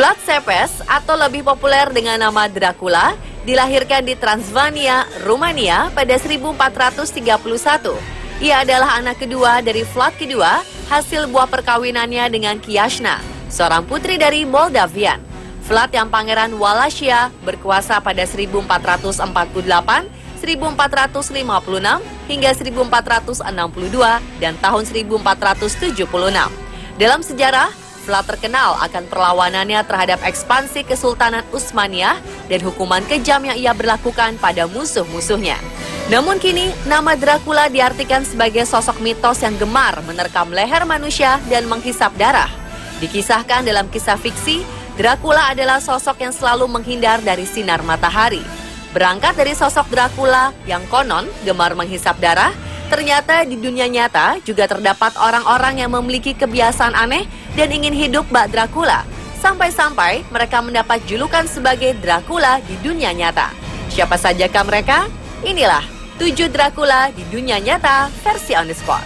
Vlad Tepes atau lebih populer dengan nama Dracula dilahirkan di Transylvania, Rumania pada 1431. Ia adalah anak kedua dari Vlad kedua, hasil buah perkawinannya dengan Kiashna, seorang putri dari Moldavian. Vlad yang pangeran Wallachia berkuasa pada 1448, 1456 hingga 1462 dan tahun 1476. Dalam sejarah, Vlad terkenal akan perlawanannya terhadap ekspansi Kesultanan Utsmaniyah dan hukuman kejam yang ia berlakukan pada musuh-musuhnya. Namun kini, nama Dracula diartikan sebagai sosok mitos yang gemar menerkam leher manusia dan menghisap darah. Dikisahkan dalam kisah fiksi, Dracula adalah sosok yang selalu menghindar dari sinar matahari. Berangkat dari sosok Dracula yang konon gemar menghisap darah, ternyata di dunia nyata juga terdapat orang-orang yang memiliki kebiasaan aneh dan ingin hidup bak Dracula. Sampai-sampai mereka mendapat julukan sebagai Dracula di dunia nyata. Siapa sajakah mereka? Inilah 7 Dracula di dunia nyata versi On The Spot.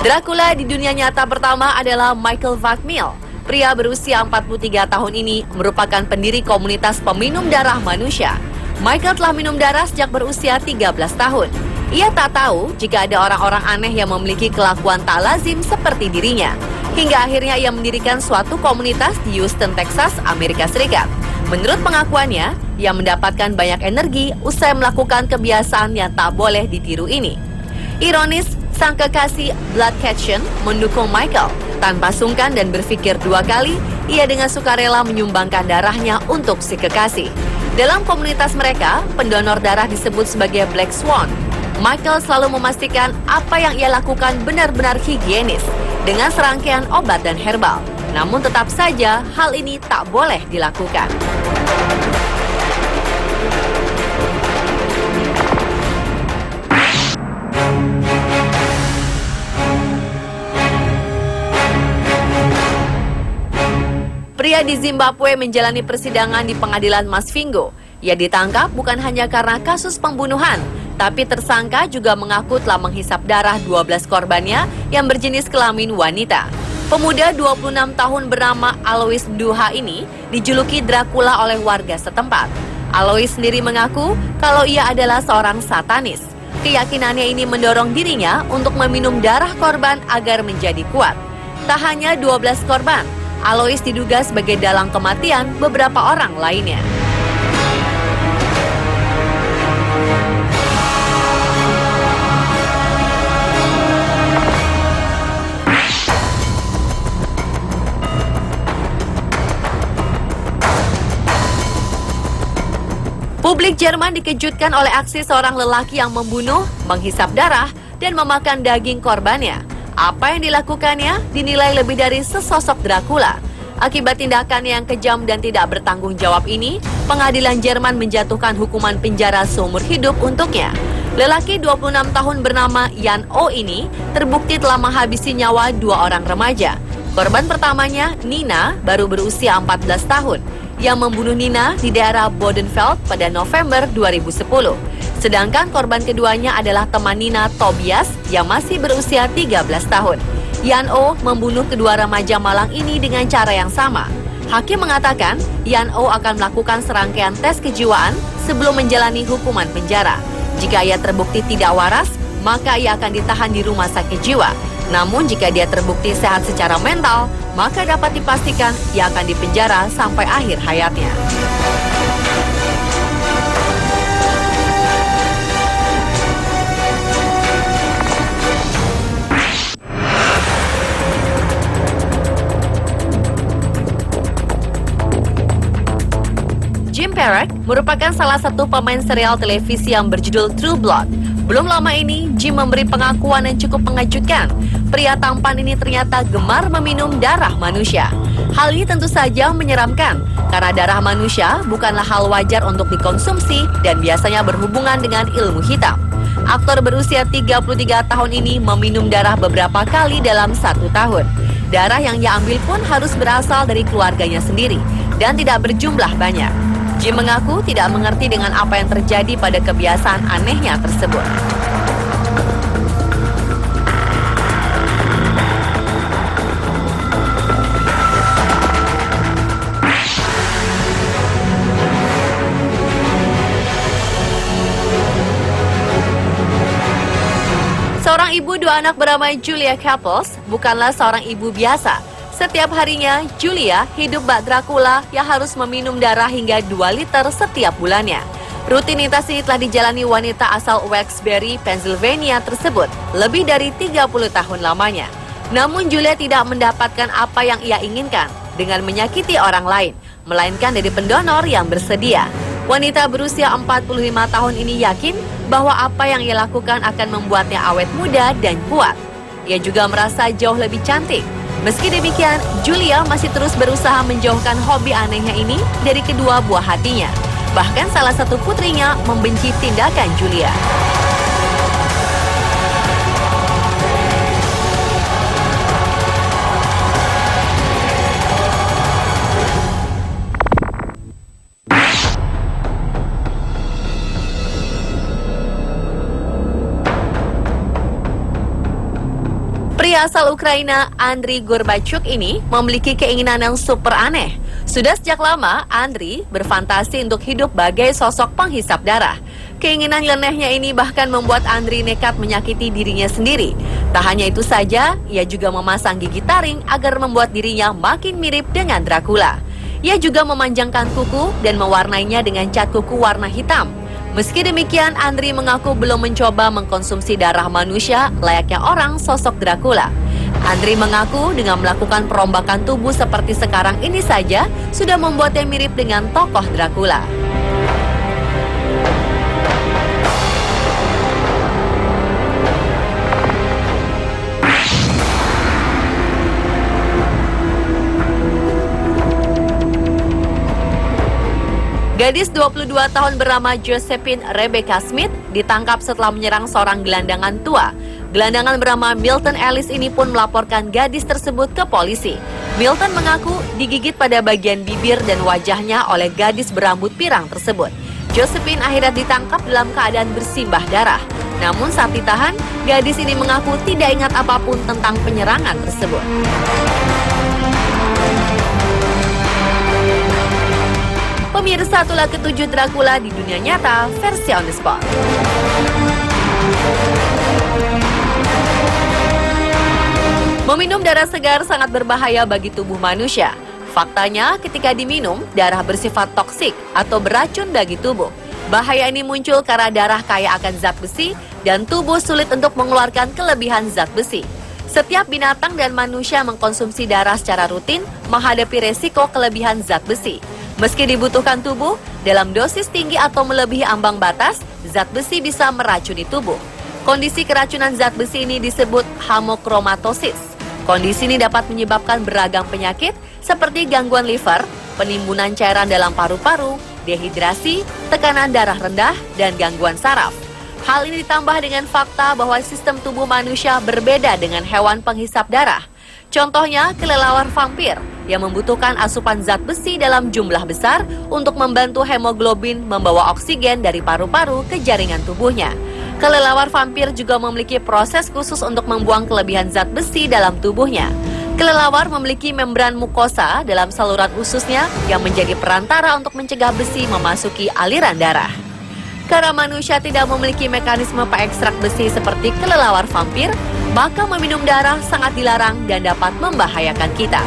Dracula di dunia nyata pertama adalah Michael Vaughtmill. Pria berusia 43 tahun ini merupakan pendiri komunitas peminum darah manusia. Michael telah minum darah sejak berusia 13 tahun. Ia tak tahu jika ada orang-orang aneh yang memiliki kelakuan tak lazim seperti dirinya. Hingga akhirnya ia mendirikan suatu komunitas di Houston, Texas, Amerika Serikat. Menurut pengakuannya, ia mendapatkan banyak energi usai melakukan kebiasaan yang tak boleh ditiru ini. Ironis, sang kekasih Blood Ketchum mendukung Michael. Tanpa sungkan dan berpikir 2 kali, ia dengan sukarela menyumbangkan darahnya untuk si kekasih. Dalam komunitas mereka, pendonor darah disebut sebagai Black Swan. Michael selalu memastikan apa yang ia lakukan benar-benar higienis dengan serangkaian obat dan herbal. Namun tetap saja hal ini tak boleh dilakukan. Pria di Zimbabwe menjalani persidangan di pengadilan Masvingo. Ia ditangkap bukan hanya karena kasus pembunuhan, tapi tersangka juga mengaku telah menghisap darah 12 korbannya yang berjenis kelamin wanita. Pemuda 26 tahun bernama Alois Duha ini dijuluki Dracula oleh warga setempat. Alois sendiri mengaku kalau ia adalah seorang satanis. Keyakinannya ini mendorong dirinya untuk meminum darah korban agar menjadi kuat. Tak hanya 12 korban, Alois diduga sebagai dalang kematian beberapa orang lainnya. Publik Jerman dikejutkan oleh aksi seorang lelaki yang membunuh, menghisap darah, dan memakan daging korbannya. Apa yang dilakukannya dinilai lebih dari sesosok Dracula. Akibat tindakannya yang kejam dan tidak bertanggung jawab ini, pengadilan Jerman menjatuhkan hukuman penjara seumur hidup untuknya. Lelaki 26 tahun bernama Jan O ini terbukti telah menghabisi nyawa 2 orang remaja. Korban pertamanya, Nina, baru berusia 14 tahun. Yang membunuh Nina di daerah Bodenfeld pada November 2010. Sedangkan korban keduanya adalah teman Nina, Tobias, yang masih berusia 13 tahun. Jan O membunuh kedua remaja malang ini dengan cara yang sama. Hakim mengatakan Jan O akan melakukan serangkaian tes kejiwaan sebelum menjalani hukuman penjara. Jika ia terbukti tidak waras, maka ia akan ditahan di rumah sakit jiwa. Namun jika dia terbukti sehat secara mental, maka dapat dipastikan ia akan dipenjara sampai akhir hayatnya. Jim Perek merupakan salah satu pemain serial televisi yang berjudul True Blood. Belum lama ini, Jim memberi pengakuan yang cukup mengejutkan. Pria tampan ini ternyata gemar meminum darah manusia. Hal ini tentu saja menyeramkan, karena darah manusia bukanlah hal wajar untuk dikonsumsi dan biasanya berhubungan dengan ilmu hitam. Aktor berusia 33 tahun ini meminum darah beberapa kali dalam 1 tahun. Darah yang ia ambil pun harus berasal dari keluarganya sendiri dan tidak berjumlah banyak. Jim mengaku tidak mengerti dengan apa yang terjadi pada kebiasaan anehnya tersebut. Seorang ibu dua anak bernama Julia Couples bukanlah seorang ibu biasa. Setiap harinya, Julia hidup bak Dracula yang harus meminum darah hingga 2 liter setiap bulannya. Rutinitas ini telah dijalani wanita asal Wilkes-Barre, Pennsylvania tersebut lebih dari 30 tahun lamanya. Namun Julia tidak mendapatkan apa yang ia inginkan dengan menyakiti orang lain, melainkan dari pendonor yang bersedia. Wanita berusia 45 tahun ini yakin bahwa apa yang ia lakukan akan membuatnya awet muda dan kuat. Ia juga merasa jauh lebih cantik. Meski demikian, Julia masih terus berusaha menjauhkan hobi anehnya ini dari kedua buah hatinya. Bahkan salah satu putrinya membenci tindakan Julia. Pria asal Ukraina, Andriy Gorbachuk ini memiliki keinginan yang super aneh. Sudah sejak lama, Andriy berfantasi untuk hidup bagai sosok penghisap darah. Keinginan nyelenehnya ini bahkan membuat Andriy nekat menyakiti dirinya sendiri. Tak hanya itu saja, ia juga memasang gigi taring agar membuat dirinya makin mirip dengan Dracula. Ia juga memanjangkan kuku dan mewarnainya dengan cat kuku warna hitam. Meski demikian, Andriy mengaku belum mencoba mengkonsumsi darah manusia layaknya orang sosok Dracula. Andriy mengaku dengan melakukan perombakan tubuh seperti sekarang ini saja sudah membuatnya mirip dengan tokoh Dracula. Gadis 22 tahun bernama Josephine Rebecca Smith ditangkap setelah menyerang seorang gelandangan tua. Gelandangan bernama Milton Ellis ini pun melaporkan gadis tersebut ke polisi. Milton mengaku digigit pada bagian bibir dan wajahnya oleh gadis berambut pirang tersebut. Josephine akhirnya ditangkap dalam keadaan bersimbah darah. Namun saat ditahan, gadis ini mengaku tidak ingat apapun tentang penyerangan tersebut. Pemirsa, itulah ketujuh Dracula di dunia nyata versi On The Spot. Meminum darah segar sangat berbahaya bagi tubuh manusia. Faktanya, ketika diminum, darah bersifat toksik atau beracun bagi tubuh. Bahaya ini muncul karena darah kaya akan zat besi dan tubuh sulit untuk mengeluarkan kelebihan zat besi. Setiap binatang dan manusia mengkonsumsi darah secara rutin menghadapi resiko kelebihan zat besi. Meski dibutuhkan tubuh, dalam dosis tinggi atau melebihi ambang batas, zat besi bisa meracuni tubuh. Kondisi keracunan zat besi ini disebut hemokromatosis. Kondisi ini dapat menyebabkan beragam penyakit seperti gangguan liver, penimbunan cairan dalam paru-paru, dehidrasi, tekanan darah rendah, dan gangguan saraf. Hal ini ditambah dengan fakta bahwa sistem tubuh manusia berbeda dengan hewan penghisap darah. Contohnya, kelelawar vampir yang membutuhkan asupan zat besi dalam jumlah besar untuk membantu hemoglobin membawa oksigen dari paru-paru ke jaringan tubuhnya. Kelelawar vampir juga memiliki proses khusus untuk membuang kelebihan zat besi dalam tubuhnya. Kelelawar memiliki membran mukosa dalam saluran ususnya yang menjadi perantara untuk mencegah besi memasuki aliran darah. Karena manusia tidak memiliki mekanisme pengekstrak besi seperti kelelawar vampir, maka meminum darah sangat dilarang dan dapat membahayakan kita.